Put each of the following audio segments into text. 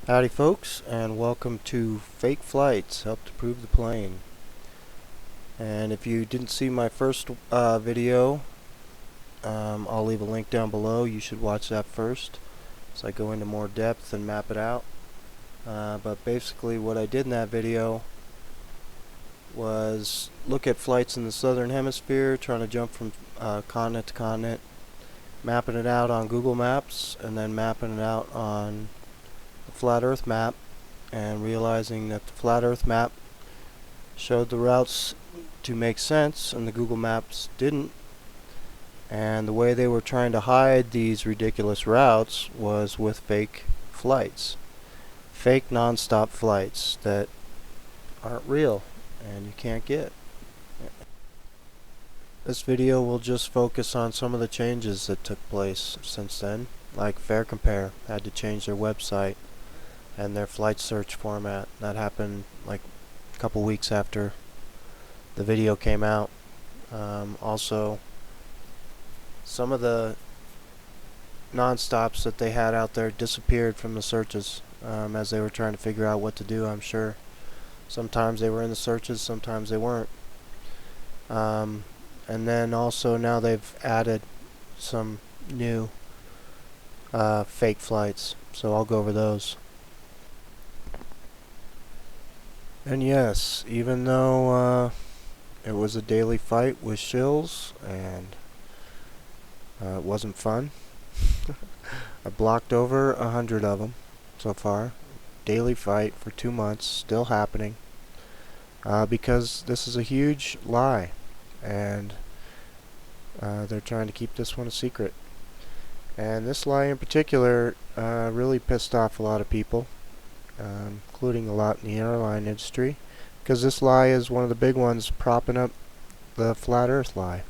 Howdy folks, and welcome to Fake Flights, Help to Prove the Plane. And if you didn't see my first video, I'll leave a link down below. You should watch that first, so I go into more depth and map it out. But basically what I did in that video was look at flights in the southern hemisphere, trying to jump from continent to continent, mapping it out on Google Maps, and then mapping it out on flat earth map, and realizing that the flat earth map showed the routes to make sense and the Google Maps didn't, and the way they were trying to hide these ridiculous routes was with fake flights, fake non-stop flights that aren't real and you can't get. This video will just focus on some of the changes that took place since then, like Fair Compare had to change their website and their flight search format. That happened like a couple weeks after the video came out. Also, some of the non-stops that they had out there disappeared from the searches as they were trying to figure out what to do, I'm sure. Sometimes they were in the searches, sometimes they weren't. And then also now they've added some new fake flights, so I'll go over those. And yes, even though it was a daily fight with shills and it wasn't fun, I blocked over 100 of them so far. Daily fight for 2 months, still happening, because this is a huge lie, and they're trying to keep this one a secret. And this lie in particular really pissed off a lot of people, including a lot in the airline industry, because this lie is one of the big ones propping up the flat earth lie.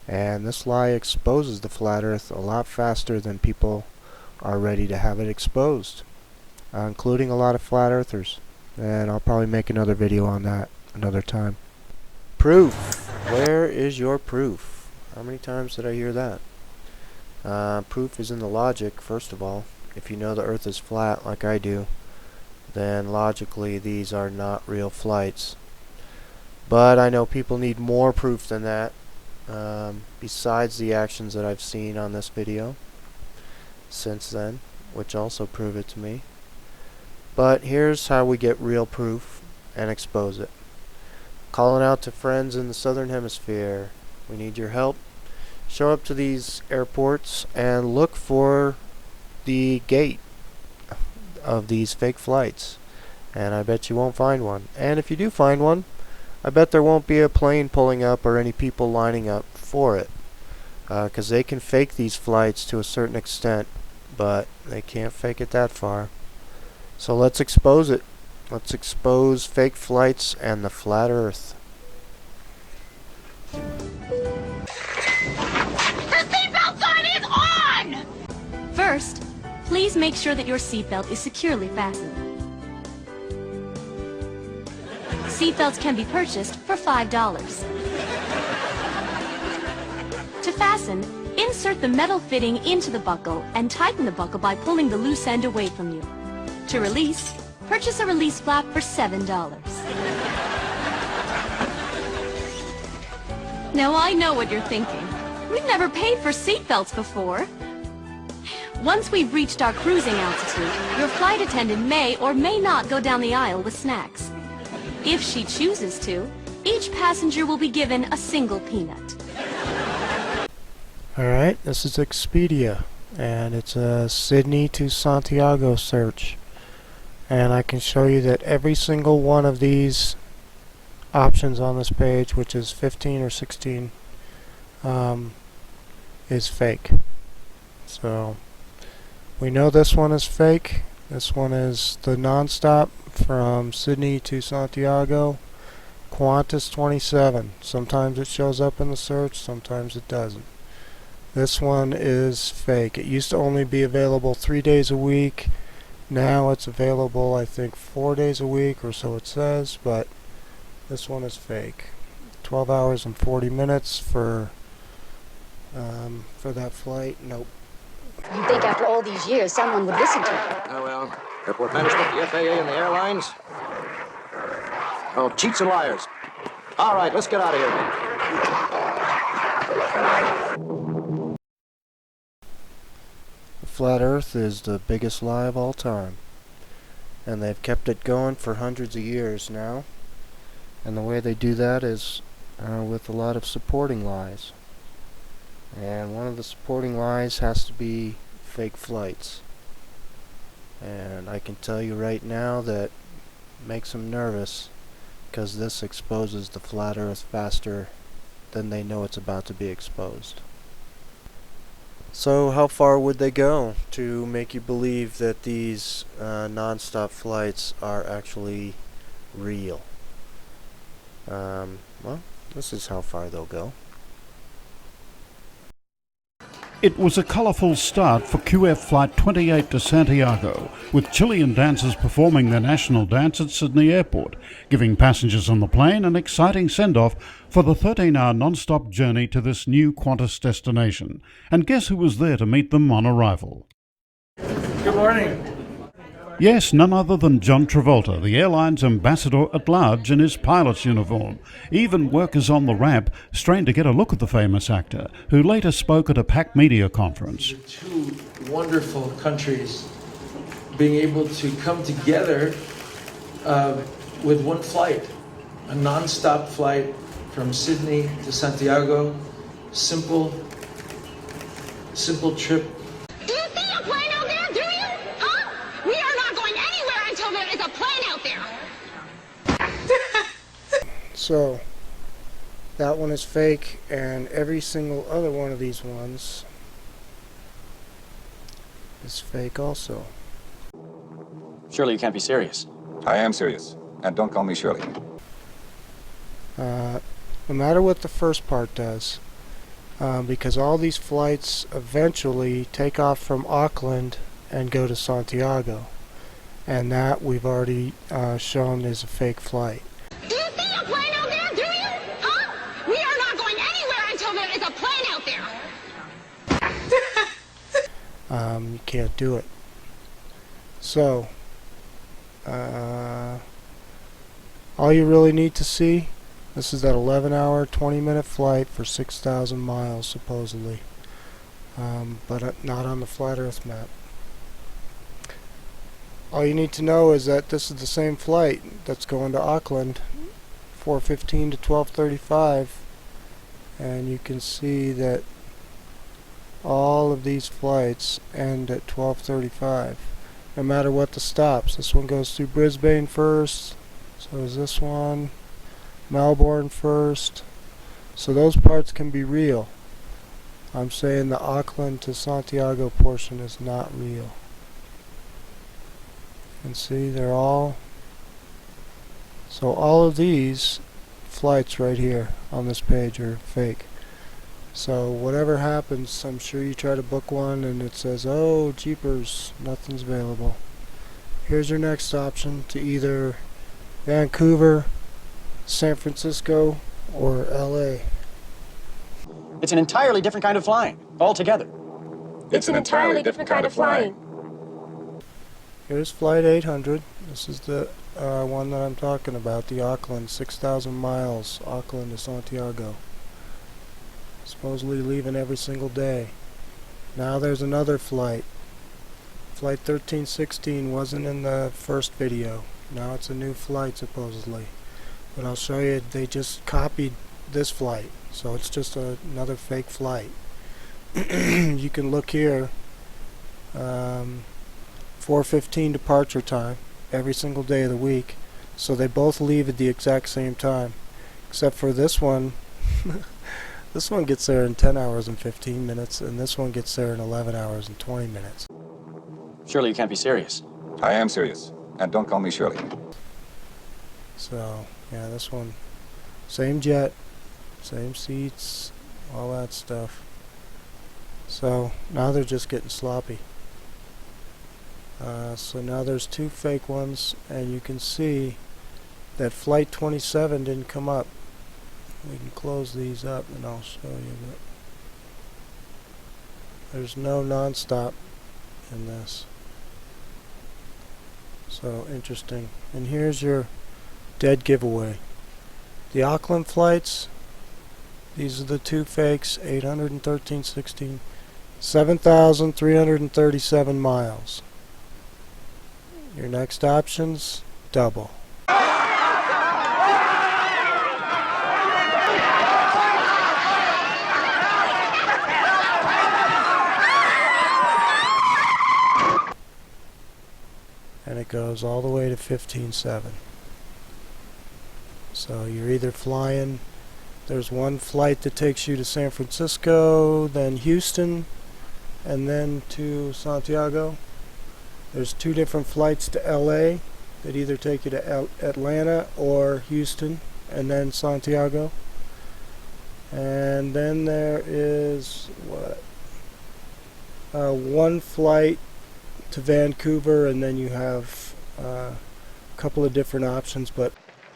And this lie exposes the flat earth a lot faster than people are ready to have it exposed, including a lot of flat earthers. And I'll probably make another video on that another time. Proof! Where is your proof? How many times did I hear that? Proof is in the logic, first of all. If you know the earth is flat like I do, then logically these are not real flights. But I know people need more proof than that, besides the actions that I've seen on this video since then, which also prove it to me. But here's how we get real proof and expose it. Calling out to friends in the southern hemisphere, we need your help. Show up to these airports and look for the gate of these fake flights, and I bet you won't find one. And if you do find one, I bet there won't be a plane pulling up or any people lining up for it, because they can fake these flights to a certain extent, but they can't fake it that far. So let's expose it. Let's expose fake flights and the flat earth. The seatbelt sign is on! First, please make sure that your seatbelt is securely fastened. Seatbelts can be purchased for $5. To fasten, insert the metal fitting into the buckle and tighten the buckle by pulling the loose end away from you. To release, purchase a release flap for $7. Now I know what you're thinking. We've never paid for seatbelts before. Once we've reached our cruising altitude, your flight attendant may or may not go down the aisle with snacks. If she chooses to, each passenger will be given a single peanut. Alright, this is Expedia, and it's a Sydney to Santiago search. And I can show you that every single one of these options on this page, which is 15 or 16, is fake. So we know this one is fake. This one is the non-stop from Sydney to Santiago, Qantas 27. Sometimes it shows up in the search, sometimes it doesn't. This one is fake. It used to only be available 3 days a week. Now it's available, I think, 4 days a week, or so it says, but this one is fake. 12 hours and 40 minutes for that flight. Nope. You'd think after all these years someone would listen to you. Oh well, Airport management, the FAA, and the airlines. Oh, cheats and liars. All right, let's get out of here. The flat Earth is the biggest lie of all time. And they've kept it going for hundreds of years now. And the way they do that is with a lot of supporting lies. And one of the supporting lies has to be fake flights. And I can tell you right now that makes them nervous, because this exposes the flat Earth faster than they know it's about to be exposed. So how far would they go to make you believe that these non-stop flights are actually real? Well, this is how far they'll go. It was a colourful start for QF Flight 28 to Santiago, with Chilean dancers performing their national dance at Sydney Airport, giving passengers on the plane an exciting send-off for the 13-hour non-stop journey to this new Qantas destination. And guess who was there to meet them on arrival? Good morning. Yes, none other than John Travolta, the airline's ambassador at large in his pilot's uniform. Even workers on the ramp strained to get a look at the famous actor, who later spoke at a packed media conference. Two wonderful countries being able to come together with one flight, a non-stop flight from Sydney to Santiago. Simple trip. Do you see a plane out there, do you? Huh? We are not going anywhere until there is a plane out there. So, that one is fake, and every single other one of these ones is fake also. Surely you can't be serious. I am serious. And don't call me Shirley. No matter what the first part does, because all these flights eventually take off from Auckland and go to Santiago, and that we've already shown is a fake flight. Do you see a plane out there, do you? Huh? We are not going anywhere until there is a plane out there. You can't do it. So, all you really need to see, this is that 11-hour, 20-minute flight for 6,000 miles, supposedly. But not on the flat Earth map. All you need to know is that this is the same flight that's going to Auckland, 4:15 to 12:35, and you can see that all of these flights end at 12:35, no matter what the stops. This one goes through Brisbane first, so is this one, Melbourne first, so those parts can be real. I'm saying the Auckland to Santiago portion is not real. And see, they're all, so all of these flights right here on this page are fake. So whatever happens, I'm sure you try to book one and it says, oh jeepers, nothing's available. Here's your next option to either Vancouver, San Francisco, or LA. It's an entirely different kind of flying, altogether. It's an entirely different kind of flying. Here's Flight 800. This is the one that I'm talking about, the Auckland, 6,000 miles, Auckland to Santiago. Supposedly leaving every single day. Now there's another flight. Flight 1316 wasn't in the first video. Now it's a new flight, supposedly. But I'll show you, they just copied this flight. So it's just another fake flight. You can look here. 4:15 departure time every single day of the week, so they both leave at the exact same time, except for this one. This one gets there in 10 hours and 15 minutes, and this one gets there in 11 hours and 20 minutes. Surely you can't be serious. I am serious. And don't call me Shirley. So yeah, this one, same jet, same seats, all that stuff. So now they're just getting sloppy. So now there's two fake ones, and you can see that Flight 27 didn't come up. We can close these up and I'll show you that there's no non-stop in this. So interesting. And here's your dead giveaway. The Auckland flights, these are the two fakes, 813.16, 7,337 miles. Your next options, double. And it goes all the way to 15.7. So you're either flying, there's one flight that takes you to San Francisco, then Houston, and then to Santiago. There's two different flights to LA that either take you to Atlanta or Houston, and then Santiago. And then there is one flight to Vancouver, and then you have a couple of different options, but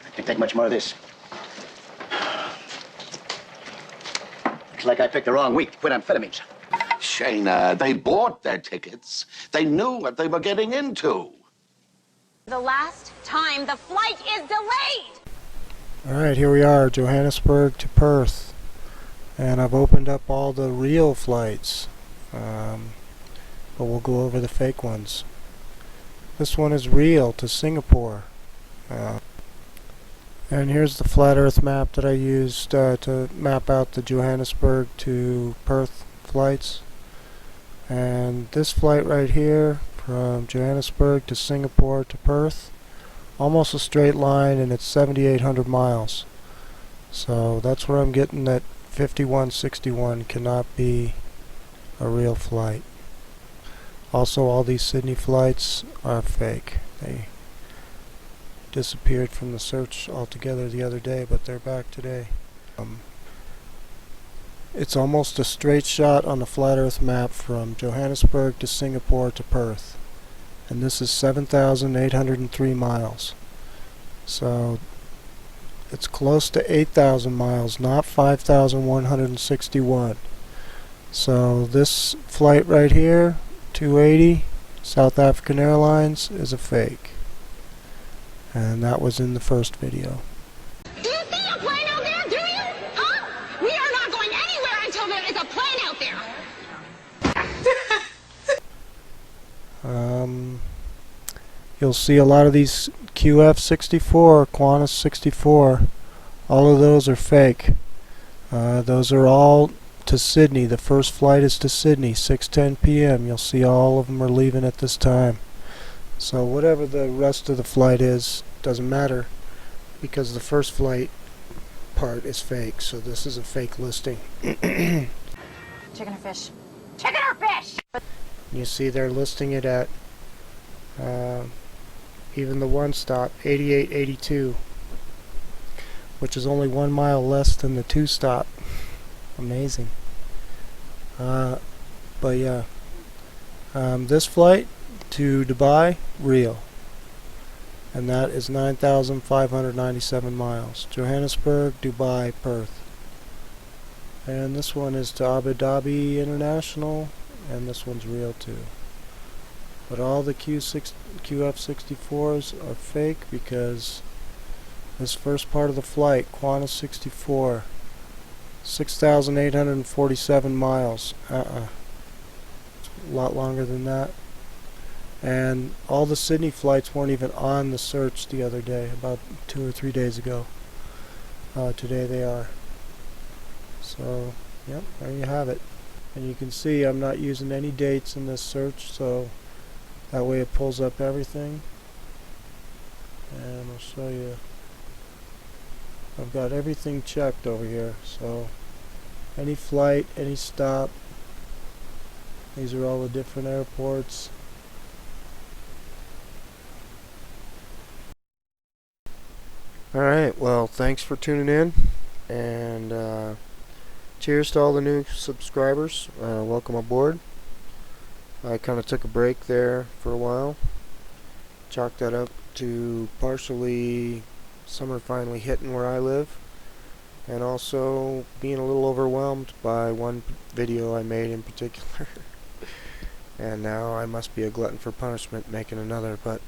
I can't take much more of this. Looks like I picked the wrong week to quit amphetamines. Shayna, they bought their tickets. They knew what they were getting into. The last time the flight is delayed. alright, here we are, Johannesburg to Perth. And I've opened up all the real flights. But we'll go over the fake ones. This one is real to Singapore. And here's the flat earth map that I used to map out the Johannesburg to Perth flights. And this flight right here from Johannesburg to Singapore to Perth, almost a straight line, and it's 7,800 miles. So that's where I'm getting that 5161 cannot be a real flight. Also, all these Sydney flights are fake. They disappeared from the search altogether the other day, but they're back today. It's almost a straight shot on the flat earth map from Johannesburg to Singapore to Perth. And this is 7,803 miles. So it's close to 8,000 miles, not 5,161. So this flight right here, 280, South African Airlines, is a fake. And that was in the first video. Do you see a plane out there? Do you? Huh? We are not going anywhere until there is a plane out there. You'll see a lot of these QF64, Qantas 64. All of those are fake. Those are all to Sydney. The first flight is to Sydney, 6:10 p.m. You'll see all of them are leaving at this time. So whatever the rest of the flight is, doesn't matter, because the first flight part is fake. So this is a fake listing. Chicken or fish? Chicken or fish? You see they're listing it at even the one stop, 88.82, which is only 1 mile less than the two stop. Amazing. But yeah, this flight to Dubai, real, and that is 9,597 miles. Johannesburg, Dubai, Perth. And this one is to Abu Dhabi International, and this one's real too. But all the QF64s are fake, because this first part of the flight, Qantas 64, 6,847 miles. It's a lot longer than that. And all the Sydney flights weren't even on the search the other day, about 2 or 3 days ago. Today they are. So, yep, there you have it. And you can see I'm not using any dates in this search, so that way it pulls up everything. And I'll show you. I've got everything checked over here, so any flight, any stop. These are all the different airports. Alright, well, thanks for tuning in, and cheers to all the new subscribers. Welcome aboard. I kind of took a break there for a while. Chalked that up to partially summer finally hitting where I live, and also being a little overwhelmed by one video I made in particular. And now I must be a glutton for punishment making another, but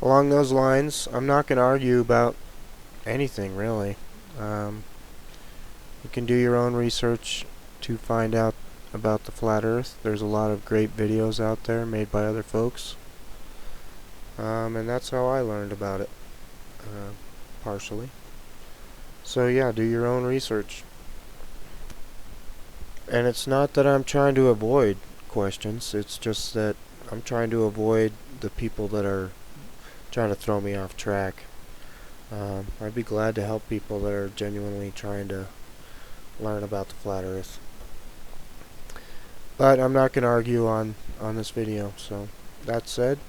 along those lines, I'm not going to argue about anything, really. You can do your own research to find out about the flat earth. There's a lot of great videos out there made by other folks. And that's how I learned about it, partially. So yeah, do your own research. And it's not that I'm trying to avoid questions, it's just that I'm trying to avoid the people that are trying to throw me off track. I'd be glad to help people that are genuinely trying to learn about the flat earth. But I'm not going to argue on this video, so that said,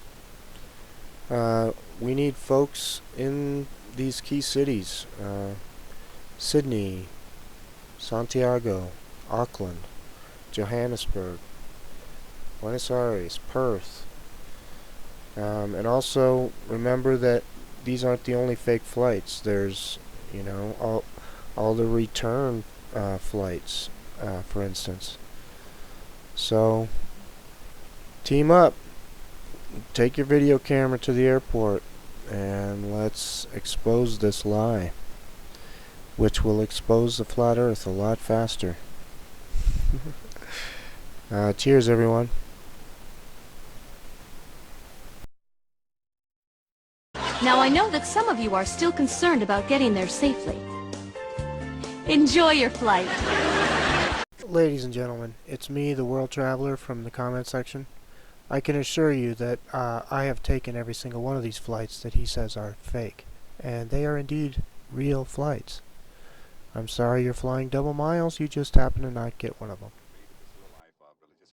we need folks in these key cities. Sydney, Santiago, Auckland, Johannesburg, Buenos Aires, Perth. And also remember that these aren't the only fake flights. There's, you know, all the return flights, for instance. So team up. Take your video camera to the airport and let's expose this lie, which will expose the flat earth a lot faster. Cheers, everyone. Now I know that some of you are still concerned about getting there safely. Enjoy your flight. Ladies and gentlemen, it's me, the World Traveler, from the comment section. I can assure you that I have taken every single one of these flights that he says are fake, and they are indeed real flights. I'm sorry you're flying double miles, you just happen to not get one of them.